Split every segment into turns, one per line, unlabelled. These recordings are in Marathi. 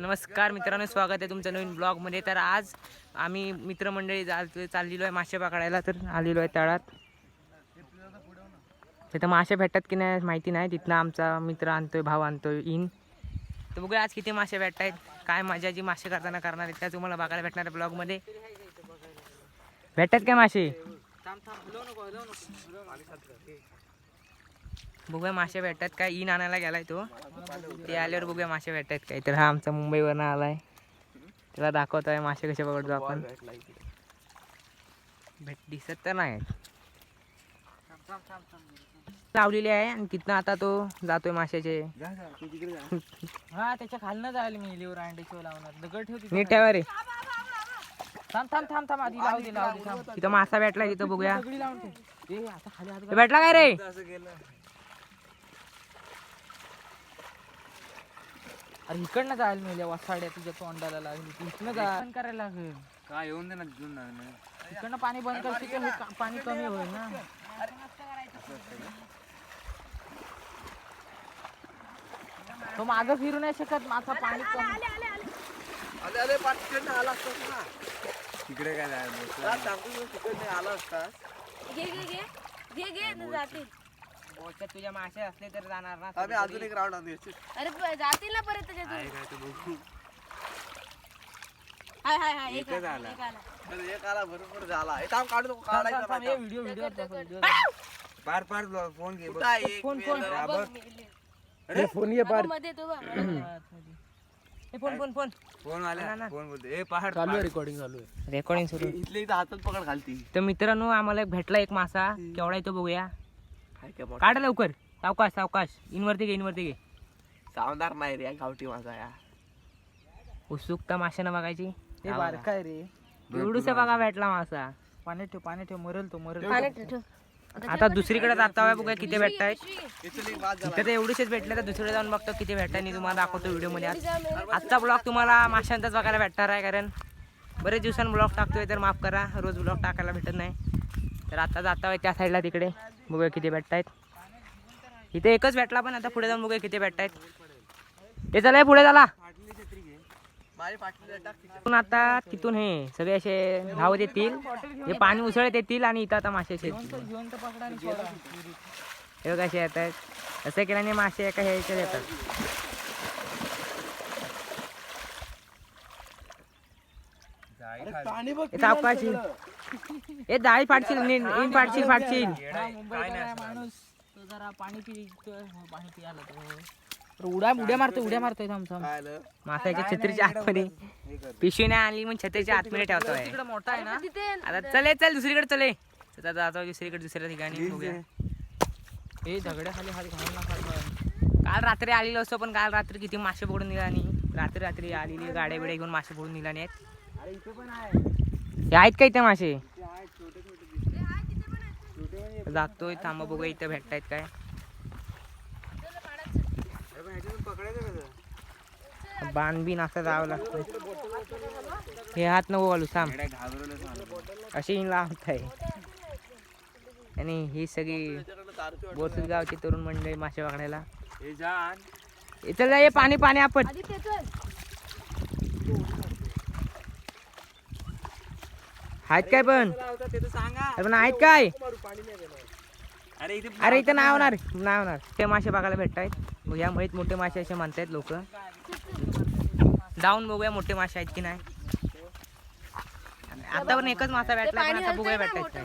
नमस्कार मित्रांनो, स्वागत आहे तुमचं नवीन ब्लॉगमध्ये। तर आज आम्ही मित्रमंडळी चाललेलो आहे मासे पकडायला। तर आलेलो आहे तळात। तिथं मासे भेटतात की नाही माहिती नाही, तिथनं आमचा मित्र आणतोय, भाव आणतोय इन। तर बघूया आज किती मासे भेटत आहेत, काय मजा जी मासे करताना करणार आहेत त्या तुम्हाला बघायला भेटणार आहे ब्लॉगमध्ये। भेटतात काय मासे? बघूया मासे भेटतात काय। इन आणायला गेलाय तो, ते आल्यावर बघूया मासे भेटतात काय। तर हा आमचा मुंबईवरनं आलाय, त्याला दाखवत आहे मासे कसे पकडतो आपण। भेट दिसत तर नाही, लावलेली आहे आणि तिथनं आता तो जातोय माशाचे।
हा त्याच्या खालनं जायला मी लिव्हर अंड्याची लावणार दगड ठेवते
नीट ठेवा रे।
थांब थांब थांब थांब आधी लावू दे थांब
तिथं मासा भेटला, तिथं बघूया
दगडी लावून ठेव। ए आता खाली हात घाल.
भेटला काय रे?
अरे इकडनं जायला मिळेल वासाड्या तुझ्या तोंडाला लागली इथनं जा करायला लागेल
काय येऊन दे ना तिथून
इकडनं पाणी बंद करते की हे पाणी कमी होईल ना। तो मागं फिरू नाही शकत, माझा पाणी कमी।
तिकडे काय
जातील तुझ्या मासे असले तर जाणार ना।
आम्ही अजून एक राऊंड आणू।
अरे जातील ना परत त्याच्यातून। हाय हाय हाय एक आला
एक आला भरपूर झाला। हे काम काढू नको, काढायचा नाही।
व्हिडिओ
पार पार फोन घे
कुठं आहे?
फोन
अरे फोन ये पार
मध्ये तो बघ
फोन फोन फोन
फोन आला फोन बोलते ए पहाड
चालू आहे, रेकॉर्डिंग चालू आहे।
रेकॉर्डिंग सुरू।
इथले इथं हातात पकड घालती।
तर मित्रांनो आम्हाला भेटला एक मासा, केवढा आहे तो बघूया। काढ लवकर, सावकाश सावकाश, इनवरती घे इनवरती घे।
सावणार नाही रे गावठी माझा या।
उत्सुकता माशांना बघायची।
ते बारकाय रे
एवढूसा बघा भेटला मासा।
पाणी ठेव मरल तो मरल।
आता दुसरीकडे जाता बघूया किती भेटतायत।
इथून एक बाद झाला।
इथे तर एवढेच भेटले, तर दुसरीकडे जाऊन बघतो किती भेटतात आणि तुम्हाला दाखवतो व्हिडिओ मध्ये। आजचा ब्लॉग तुम्हाला माशांचाच बघायला भेटणार आहे, कारण बरेच दिवसांनी ब्लॉग टाकतोय तर माफ करा, रोज ब्लॉग टाकायला भेटत नाही। तर आता जाता त्या साईडला तिकडे बघूया किती भेटतायत। इथे एकच भेटला, पण आता पुढे जाऊन बघूया किती भेटतायत। हे चला पुढे झाला। पण आता तिथून हे सगळे असे धावत येतील, हे पाणी उसळत येतील आणि इथं आता मासे येतील। हे कसे येत आहेत, असं केल्याने मासे एका ह्याच्यात येतात। सावकाशी हे जाळी फाडशील, इन फाडशील फाडशील।
माणूस तो जरा पाणी पियाला तो उड्या मारतोय थांब थांब।
मासाच्या छत्रीच्या आतमध्ये पिशवी नाही आणली, मग छत्रीच्या आतमध्ये ठेवतोय।
तिकडे मोठा आहे ना
आता चले चल दुसरीकडे चले। आता जातो दुसरीकडे, दुसऱ्या ठिकाणी बघूया।
हे दगड्या खाली हात घालून नका।
काल रात्री आलेलो असतो, पण काल रात्री किती मासे पकडून निघाली। रात्री आलेली गाड्या बिड्या घेऊन मासे पकडून निघाले आहेत। हे आहेत का इथे मासे? जातोय थांबा बघूया इथं भेटतायत काय। बाण बिन असं जावं लागतं, हे हात नको घालू थांब। अशी लावत आहे आणि ही सगळी बोरसूर गावची तरुण मंडळी मासे पकडायला। चल ये पाणी पाणी आपण। आहेत काय पण आहेत काय? अरे इथं नाही होणार ते मासे बघायला भेटतायत। बघूया माहित मोठे मासे असे म्हणतायत लोक, जाऊन बघूया मोठे मासे आहेत की नाही। आता पण एकच मासा भेटला, पण आता बघूया भेटतायत काय।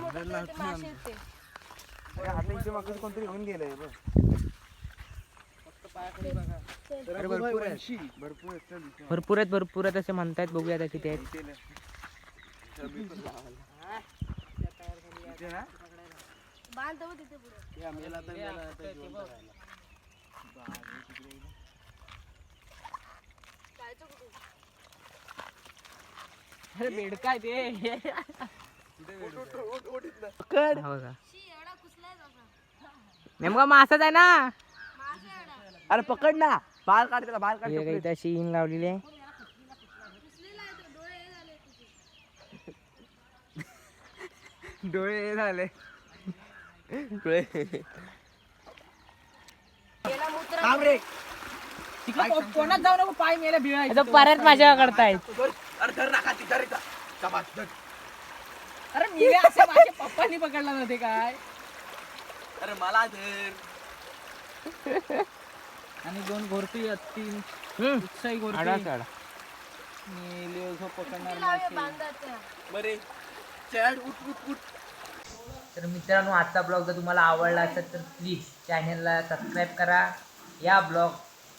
कोणतरी घेऊन गेलंय
भरपूर आहेत असे म्हणतायत। बघूया आता किती आहेत।
अरे बेडकाय ते
नेमका मासाच आहे ना।
अरे पकड ना, बाहेर काढ त्याला, बाहेर काढ।
इथं अशी इन लावलेली आहे।
डोळे झाले
थांब रे।
तिकडे कोणाच जाऊ नको पाय मेला भिळायचं
तो परत माझ्या करतायत
अरे धर नाका ती धर इथं. चपात, धर.
अरे मेले असे माझ्या पप्पांनी पकडला नव्हते काय
अरे मला धर.
आणि 2 घोरपी तीन उत्साही घोरपी मेले पकडणार मासे.
बरे चल उठ उठ उठ.
तर मित्रांनो आजचा ब्लॉग जर तुम्हाला आवडला असेल तर प्लीज चॅनलला सबस्क्राईब करा. या ब्लॉग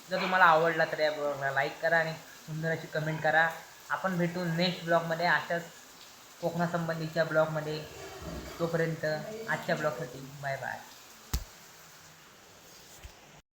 जर तुम्हाला आवडला तर या ब्लॉगला लाईक करा आणि सुंदर अशी कमेंट करा. आपण भेटू नेक्स्ट ब्लॉगमध्ये अशाच कोकणासंबंधीच्या ब्लॉगमध्ये. तोपर्यंत आजच्या ब्लॉगसाठी बाय बाय.